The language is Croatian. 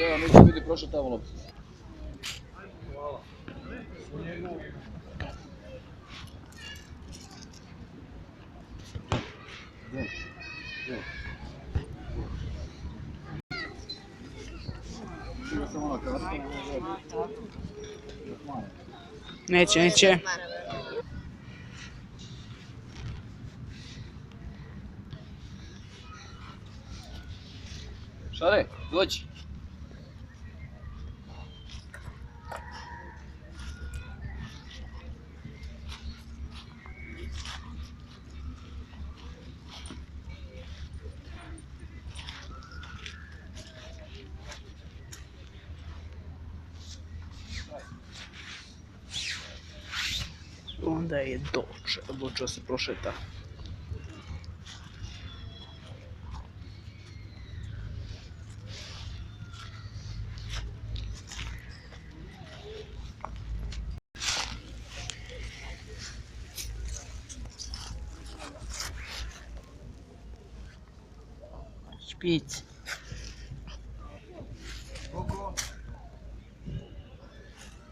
Evo, mi će biti prošli tamo loptu. Hvala. Neće. Šare, dođi. Onda je odlučio se prošeta. Špic.